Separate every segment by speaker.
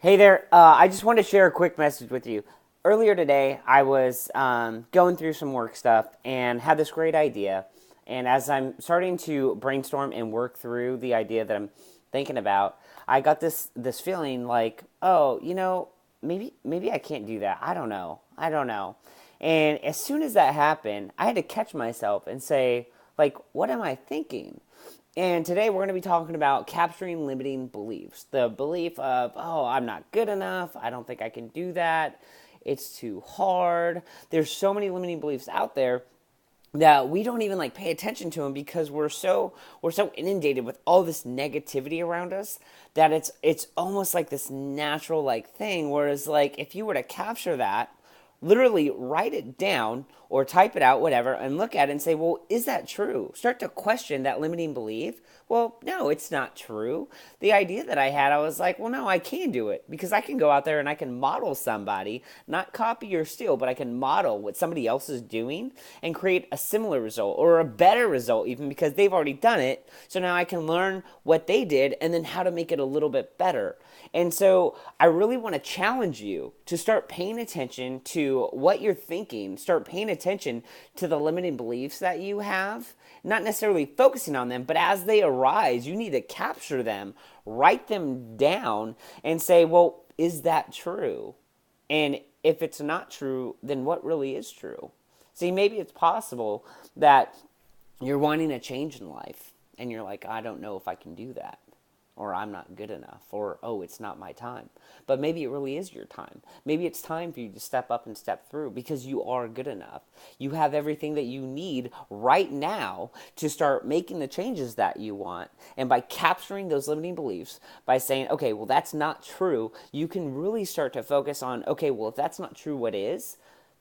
Speaker 1: Hey there, I just wanted to share a quick message with you. Earlier today, I was going through some work stuff and had this great idea. And as I'm starting to brainstorm and work through the idea that I'm thinking about, I got this feeling like, oh, maybe I can't do that. I don't know. And as soon as that happened, I had to catch myself and say, like, what am I thinking? And today we're going to be talking about capturing limiting beliefs. The belief of, oh, I'm not good enough. I don't think I can do that. It's too hard. There's so many limiting beliefs out there that we don't even like pay attention to them because we're so inundated with all this negativity around us that it's almost like this natural like thing. Whereas like if you were to capture that, literally write it down or type it out, whatever, and look at it and say, well, is that true? Start to question that limiting belief. Well, no, it's not true. The idea that I had, I was like, well, no, I can do it because I can go out there and I can model somebody, not copy or steal, but I can model what somebody else is doing and create a similar result or a better result even because they've already done it. So now I can learn what they did and then how to make it a little bit better. And so I really want to challenge you to start paying attention to what you're thinking, start paying attention to the limiting beliefs that you have, not necessarily focusing on them, but as they arise, you need to capture them, write them down, and say, well, is that true? And if it's not true, then what really is true? See, maybe it's possible that you're wanting a change in life, and you're like, I don't know if I can do that, or I'm not good enough, or oh, it's not my time. But maybe it really is your time. Maybe it's time for you to step up and step through because you are good enough. You have everything that you need right now to start making the changes that you want. And by capturing those limiting beliefs, by saying, okay, well, that's not true, you can really start to focus on, okay, well, if that's not true, what is?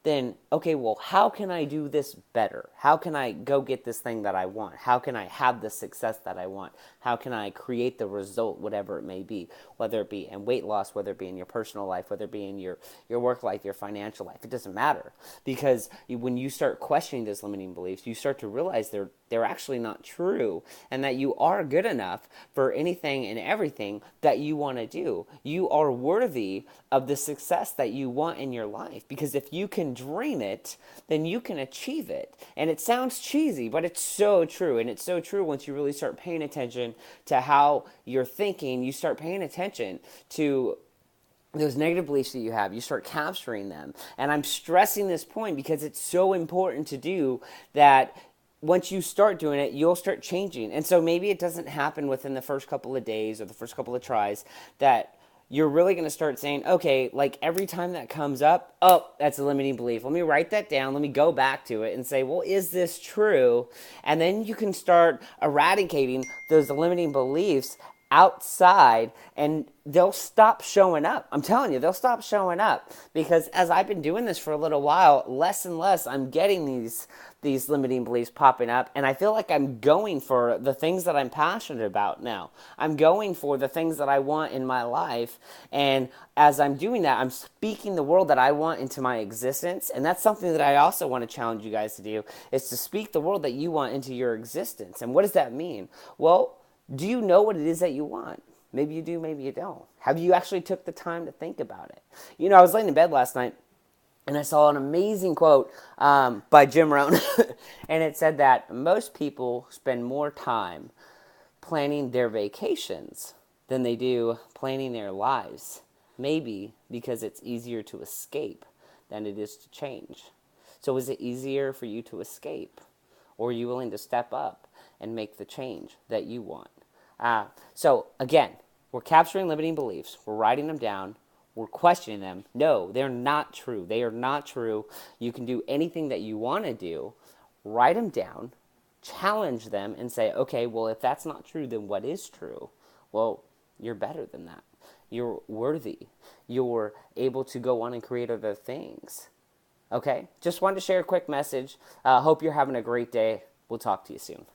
Speaker 1: Then, okay, well, how can I do this better? How can I go get this thing that I want? How can I have the success that I want? How can I create the result, whatever it may be, whether it be in weight loss, whether it be in your personal life, whether it be in your work life, your financial life? It doesn't matter because when you start questioning those limiting beliefs, you start to realize they're actually not true and that you are good enough for anything and everything that you want to do. You are worthy of the success that you want in your life because if you can dream it, then you can achieve it. And it sounds cheesy, but it's so true. And it's so true once you really start paying attention to how you're thinking, you start paying attention to those negative beliefs that you have, you start capturing them. And I'm stressing this point because it's so important to do that. Once you start doing it, you'll start changing. And so maybe it doesn't happen within the first couple of days or the first couple of tries that you're really going to start saying, okay, like every time that comes up, oh, that's a limiting belief. Let me write that down. Let me go back to it and say, well, is this true? And then you can start eradicating those limiting beliefs outside and they'll stop showing up. I'm telling you, they'll stop showing up because as I've been doing this for a little while, less and less I'm getting these limiting beliefs popping up and I feel like I'm going for the things that I'm passionate about now. I'm going for the things that I want in my life and as I'm doing that, I'm speaking the world that I want into my existence and that's something that I also want to challenge you guys to do is to speak the world that you want into your existence. And what does that mean? Well, do you know what it is that you want? Maybe you do, maybe you don't. Have you actually took the time to think about it? You know, I was laying in bed last night and I saw an amazing quote by Jim Rohn. And it said that most people spend more time planning their vacations than they do planning their lives. Maybe because it's easier to escape than it is to change. So is it easier for you to escape? Or are you willing to step up and make the change that you want? So again, we're capturing limiting beliefs. We're writing them down. We're questioning them. No, they're not true. They are not true. You can do anything that you want to do. Write them down. Challenge them and say, okay, well, if that's not true, then what is true? Well, you're better than that. You're worthy. You're able to go on and create other things. Okay? Just wanted to share a quick message. Hope you're having a great day. We'll talk to you soon.